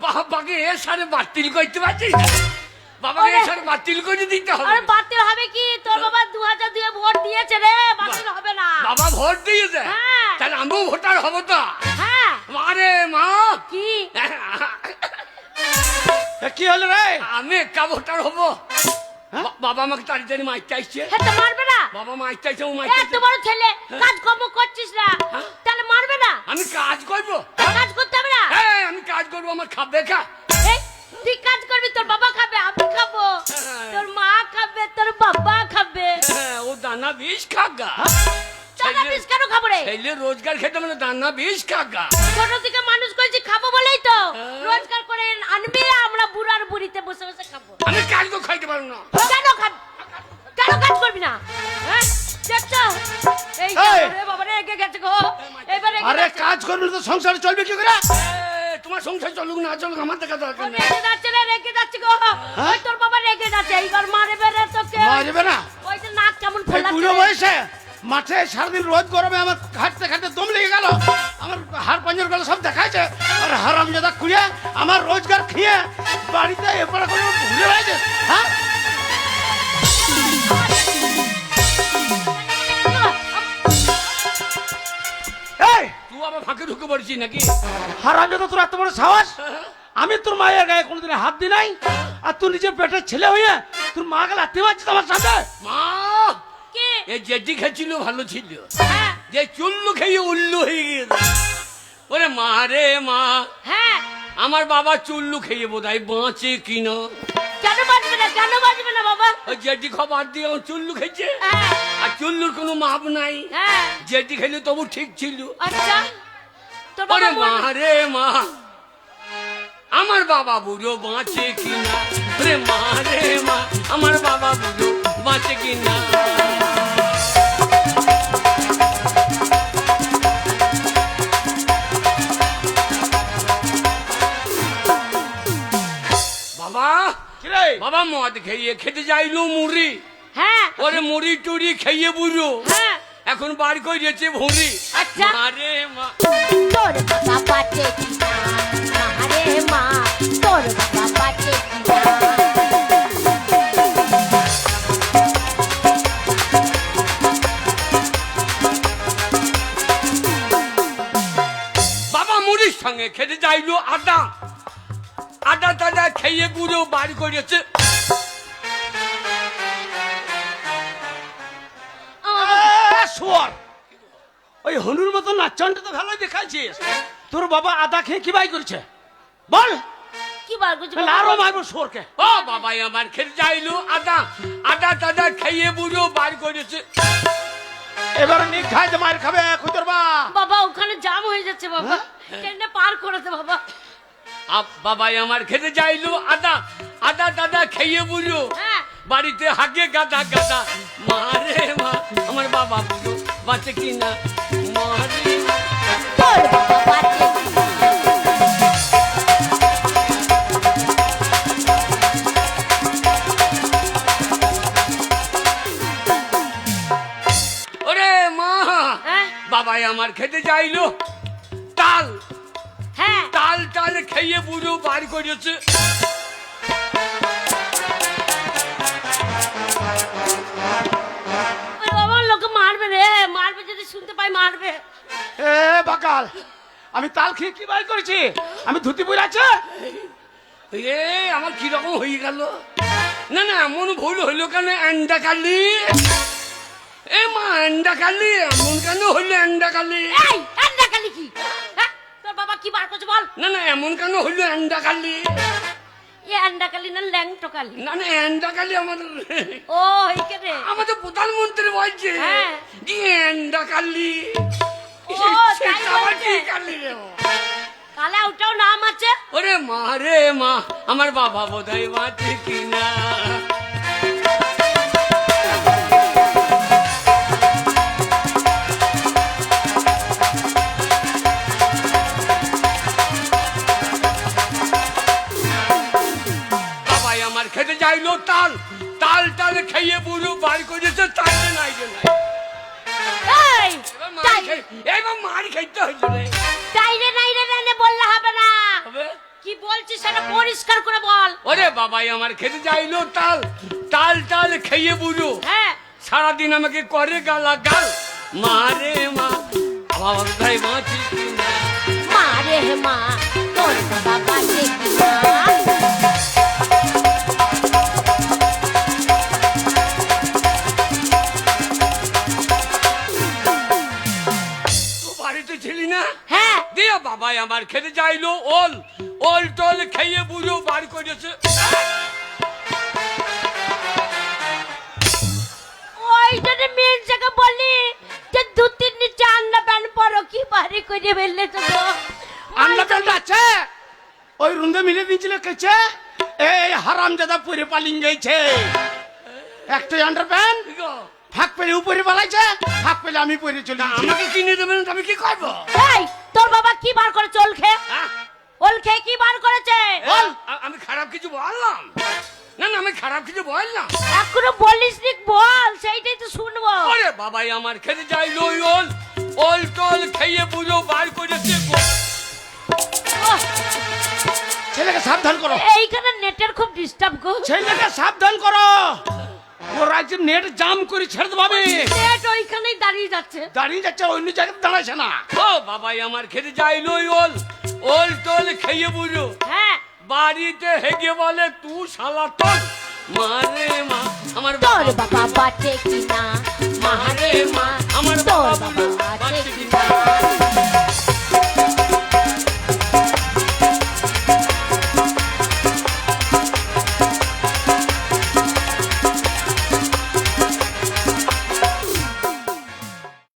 বাবাকে এর সাথে বাতিল করতে পারছিস? বাবাকে এর সাথে বাতিল করে দিতে হবে। আরে বাতিল হবে কি? তোর বাবা 2002 ভোট দিয়েছে রে, বাতিল হবে না। বাবা ভোট দিয়েছে? হ্যাঁ। তাহলে আমিও ভোটার হবো তো? হ্যাঁ। মারে মা কি কি হলো রে? আমি একা ভোটার হবো। বাবা আমাকে তাড়াতাড়ি মারতে আসছে। হ্যাঁ তো মারবে না? বাবা মারতে আসছে, ও এত মারতে বড় ছেলে কাজ কর্ম করছিস না, তাহলে মারবে না? আমি কাজ করবো। কাজ করতে হবে না? হ্যাঁ আমি কাজ করবো, আমার খাবে খা। এই, তুই কাজ করবি, তোর বাবা খাবে, আমি খাবো, তোর মা খাবে, তোর বাবা খাবে। ও দানা বিষ খাগা। টাকা পিস কেন খাবো রে? ছেলে রোজগার খেতে মানে দানা বিষ খাগা। ছোট থেকে মানুষ করেছি, খাবো বলেই তো রোজগার করে আনবি, আমরা বুড়ার বুড়িতে বসে বসে খাবো। আমি কাজ তো খাইতে পারবো না। কেন খাবি? কেন কাজ করবি না? হ্যাঁ দেখছো এই রে বাবা রে, এগে গেছে গো এবারে। আরে কাজ করবি তো সংসার চলবে কি করে? তোমার সংসার চলুক না চলুক আমার দেখা দরকার নেই। রেগে যাচ্ছে রে, রেগে যাচ্ছে গো। ওই তোর বাবা রেগে যাচ্ছে, এইবার মারবে রে তোকে। মারবে না? ওই যে নাক কেমন এই ফোলা বুড়ো বয়সে মাঠে সারাদিন রোদ গরমে আমার হাঁটতে হাঁটতে দম লেগে গেল, আমার হাড় পাঞ্জর গেল সব দেখাচ্ছে। আর হারামজাদা খুঁড়ে আমার রোজগার খেয়ে বাড়িতে এপারে করে ভুলে রয়েছে। হ্যাঁ এই তুই আবার ফাঁকে ঢুকে পড়ছিস নাকি? হারামজাদা, তোর এত বড় সাহস! আমি তোর মায়ের গায়ে কোনোদিন হাত দিই নাই, আর তুই নিজের পেটের ছেলে হয়ে তোর মা গেলে হাত পারছিস আমার সাথে? মা কে? এই যেটি খেয়েছিল ভালো ছিল, হ্যাঁ যে চুল্লু খেয়ে উল্লু হয়ে গেল। ওরে মা রে মা, হ্যাঁ। আমার বাবা চুল্লু খেয়ে বোধহয় বাঁচে কিনা। কেন বাজবে না, কেন বাজবে না বাবা? ওই যেটি খাবার দিয়ে আমার চুল্লু খেয়েছে, হ্যাঁ আর চুল্লুর কোনো মাপ নাই। হ্যাঁ। যেটি খেলে তবু ঠিক ছিল। আচ্ছা তোর বাবা ওরে মা মরবে। রে মা, আমার বাবা বুড়ো বাঁচে কিনা। রে মা রে মা, আমার বাবা বুড়ো বাঁচে কিনা। বাবা কিরে? বাবা মদ খেয়ে খেতে যাইলো মুড়ি। হ্যাঁ ওরে মুড়ি টুড়ি খেয়ে বুড়ো, হ্যাঁ। এখন বার করে দিয়েছে ভুঁড়ি। আচ্ছা। মা রে মা, তোর বাবা বাঁচে কিনা, আরে মা তোর বাবা বাঁচে কিনা। বাবা মুড়ির সঙ্গে খেতে যাইলো আদা। আদা টাদা খেয়ে বুড়ো বার করেছে। শুয়ার, ওই হনুর মতো নাচনটা তো ভালো দেখাচ্ছিস। তোর বাবা আদা খেয়ে কি বাই করছে বল? কি বার করছিস তাহলে আরো মারবো শুয়ারকে। ও বাবাই আমার খেতে যাইলো আদা। আদা টাদা খেয়ে বুড়ো বার করেছে। এবার নি খাইতে মার খাবে খুতর বা। বাবা ওখানে জাম হয়ে যাচ্ছে বাবা, ট্রেনটা পার করে দে বাবা। বাবাই আমার খেতে যাইলো আদা। আদা টাদা খেয়ে বুড়ো হ্যাঁ। বাড়িতে হাগে গাদা গাদা। মা রে মা, আমার বাবা বুড়ো বাঁচে কিনা। মা রে মা, তোর বাবা বাঁচে কিনা। ওরে মা, হ্যাঁ বাবাই আমার খেতে যাইলো তাল। হ্যাঁ। তাল টাল খেয়ে বুড়ো বার করেছে। ওই বাবা লোকে মারবে রে, মারবে যদি শুনতে পাই মারবে। এ বাকাল, আমি তাল খেয়ে কি বাই করেছি? আমি ধুতি বই আছে। এ আমার কিরকম হয়ে গেল। না না এমন ভুল হইলো কেন? এন্ডা কালি, এ মা এন্ডা কালি, এমন কেন হইলো এন্ডা কালি? এই আন্ডা কালি কি? হ্যাঁ? তোর বাবা কি বার করছে বল? না না এমন কেন হইলো এন্ডা কালি? এ আন্ডা কালি না ল্যাংটো কালি? না না এন্ডা কালি আমাদের, ও এইকে রে। আমাদের প্রধানমন্ত্রী বলছে হ্যাঁ। যে এন্ডা কালি। ও, তাই সেটা আবার বলছে। কি কালি রে? কালে ওটাও নাম আছে। ওরে মা রে মা, আমার বাবা বোধহয় বাঁচে কিনা। বাবাই আমার খেতে যাইলো তাল। তাল টাল খেয়ে বুড়ো বার করেছে। তাইলে নাই রে নাই। এই এবার মার খাইতে হইলো রে। টাইরে নাইরে নাইরে বললে হবে না। হবে? কি বলছ বলছিস সেটা পরিষ্কার করে বল। ওরে বাবাই আমার খেতে যাইলো তাল তাল টাল খেয়ে বুঝো হ্যাঁ সারাদিন আমাকে করে গালা গাল মারে মা আমার ভাই বাঁচি কিনা মা রে মা তোর বাবা বাঁচে কিনা। তো বাড়িতে ছিলি না হ্যাঁ দিয়ে বাবাই আমার খেতে যাইলো ওল ওল টল খেয়ে বুঝো বার করেছে ওই জন্য মেন জায়গা বলি যে দু তিন নিচে আন্না প্যান্ট পরো কি বাড়ি করে ফেললে তো গো। আন্ডা প্যান্ট আছে ওই রুন্দে মিলে দিয়েছিল কেছে এই হারামজাদা পরে পালিং গেছে একটাই আন্ডার প্যান্ট ফাঁক পেলে উপরে পালাইছে ফাঁক পেলে আমি পরে চলে যাচ্ছি। আমাকে কিনে দেবেন তো আমি কি করবো এই তোর বাবা কি বার করেছে ওল খেয়ে? হ্যাঁ? ওল খেয়ে কি বার করেছে? আমি খারাপ কিছু বললাম না না আমি খারাপ কিছু বললাম এখনো বলিস নি বল সেইটাই তো শুনবো। ওরে বাবাই আমার খেতে যাইলো ওই ওল ওল টল খেয়ে বুঝো বার করেছে ওহ, ছেলেকে সাবধান করো এইখানে নেটের খুব ডিস্টার্ব গো। ছেলেকে সাবধান করো ওর আজ নেট জাম করে ছেড়ে দেবো আমি নেট ওইখানেই দাঁড়িয়ে যাচ্ছে। দাঁড়িয়ে যাচ্ছে অন্য জায়গায় দাঁড়াইছে না ও বাবাই আমার খেতে যাইলো ওই ওল ওল টল খেয়ে বুঝো হ্যাঁ বাড়িতে হেগে বলে তু শালা তোর মারে মা আমার তোর বাবা বাঁচে কিনা। মা রে মা আমার তোর বাবা বাবা বুঝো বাঁচে